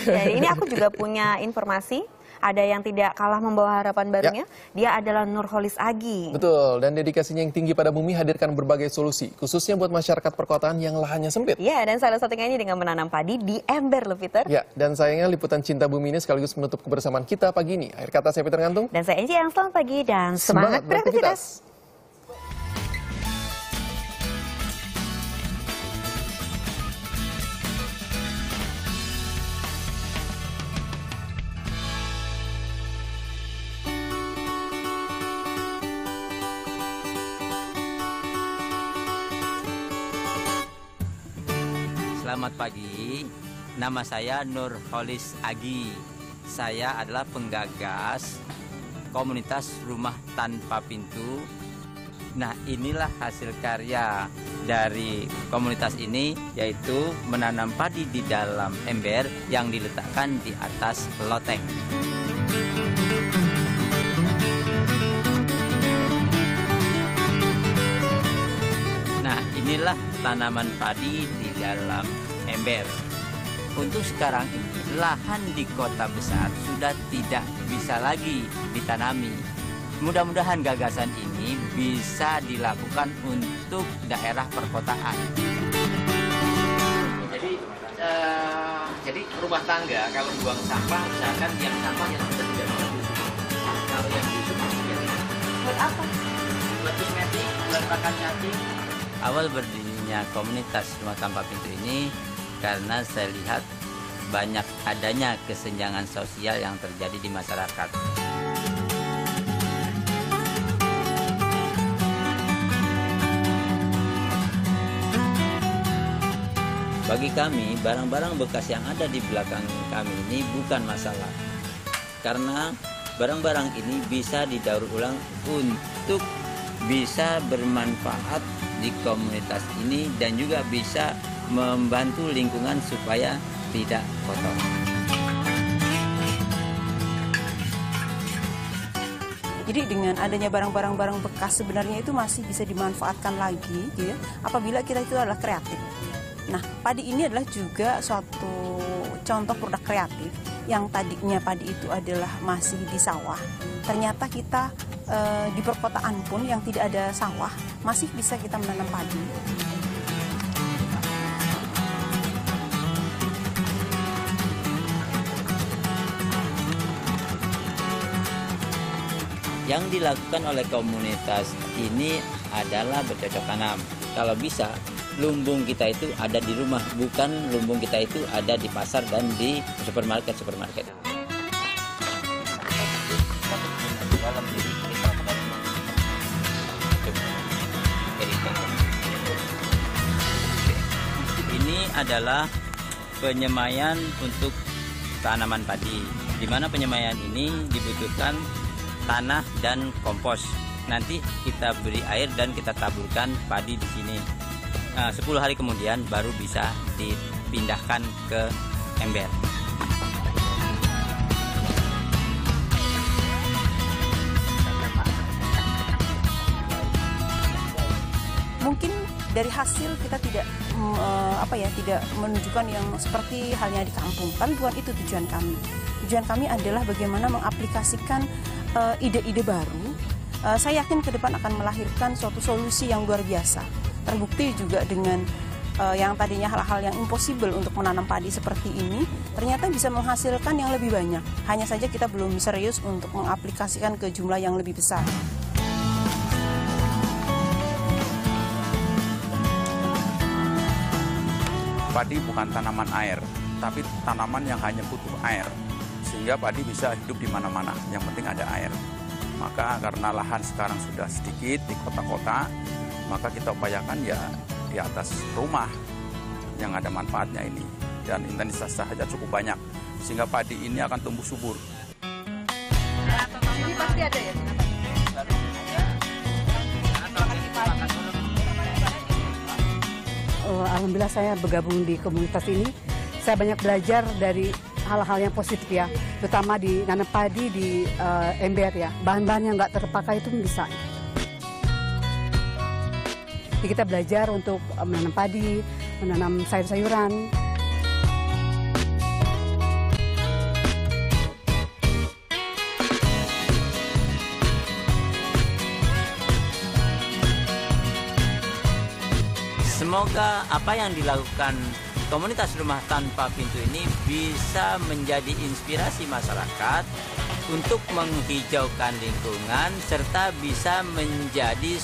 Jadi ini aku juga punya informasi. Ada yang tidak kalah membawa harapan barunya, dia adalah Nurholis Agi. Betul, dan dedikasinya yang tinggi pada bumi hadirkan berbagai solusi, khususnya buat masyarakat perkotaan yang lahannya sempit. Ya, dan salah satunya ini dengan menanam padi di ember loh, Peter. Ya, dan sayangnya liputan Cinta Bumi ini sekaligus menutup kebersamaan kita pagi ini. Akhir kata saya Peter Ngantung. Dan saya Enci yang selamat pagi dan semangat beraktivitas. Selamat pagi, nama saya Nurholis Agi. Saya adalah penggagas komunitas rumah tanpa pintu. Nah, inilah hasil karya dari komunitas ini, yaitu menanam padi di dalam ember yang diletakkan di atas loteng. Nah, inilah tanaman padi di dalam ember. Untuk sekarang ini, lahan di kota besar sudah tidak bisa lagi ditanami. Mudah-mudahan gagasan ini bisa dilakukan untuk daerah perkotaan. Jadi rumah tangga kalau buang sampah, misalkan yang sampah yang sudah tidak bisa busuk. Kalau yang busuk maksudnya Buat apa? buat kosmetik, buat makan cacing. Awal berdirinya komunitas rumah tanpa pintu ini karena saya lihat banyak adanya kesenjangan sosial yang terjadi di masyarakat. Bagi kami, barang-barang bekas yang ada di belakang kami ini bukan masalah. Karena barang-barang ini bisa didaur ulang untuk bisa bermanfaat di komunitas ini dan juga bisa membantu lingkungan supaya tidak kotor. Jadi dengan adanya barang-barang bekas sebenarnya itu masih bisa dimanfaatkan lagi, gitu ya, apabila kita itu adalah kreatif. Nah, padi ini adalah juga suatu contoh produk kreatif yang tadinya padi itu adalah masih di sawah. Ternyata kita di perkotaan pun yang tidak ada sawah masih bisa kita menanam padi. Yang dilakukan oleh komunitas ini adalah bercocok tanam. Kalau bisa, lumbung kita itu ada di rumah, bukan lumbung kita itu ada di pasar dan di supermarket. Ini adalah penyemaian untuk tanaman padi, di mana penyemaian ini dibutuhkan tanah dan kompos. Nanti kita beri air dan kita taburkan padi di sini. 10 hari kemudian baru bisa dipindahkan ke ember. Mungkin dari hasil kita tidak tidak menunjukkan yang seperti halnya di kampung, tapi bukan itu tujuan kami. Tujuan kami adalah bagaimana mengaplikasikan ide-ide baru. Saya yakin ke depan akan melahirkan suatu solusi yang luar biasa. Terbukti juga dengan yang tadinya hal-hal yang impossible untuk menanam padi seperti ini, ternyata bisa menghasilkan yang lebih banyak. Hanya saja kita belum serius untuk mengaplikasikan ke jumlah yang lebih besar. Padi bukan tanaman air, tapi tanaman yang hanya butuh air. Sehingga padi bisa hidup di mana-mana, yang penting ada air. Maka karena lahan sekarang sudah sedikit di kota-kota, maka kita upayakan ya di atas rumah yang ada manfaatnya ini. Dan intensitas saja cukup banyak, sehingga padi ini akan tumbuh subur. Ini pasti ada ya? Alhamdulillah saya bergabung di komunitas ini. Saya banyak belajar dari hal-hal yang positif ya, terutama di nanam padi di ember ya. Bahan-bahan yang nggak terpakai itu bisa. Jadi kita belajar untuk menanam padi, menanam sayur-sayuran. Semoga apa yang dilakukan komunitas rumah tanpa pintu ini bisa menjadi inspirasi masyarakat untuk menghijaukan lingkungan serta bisa menjadi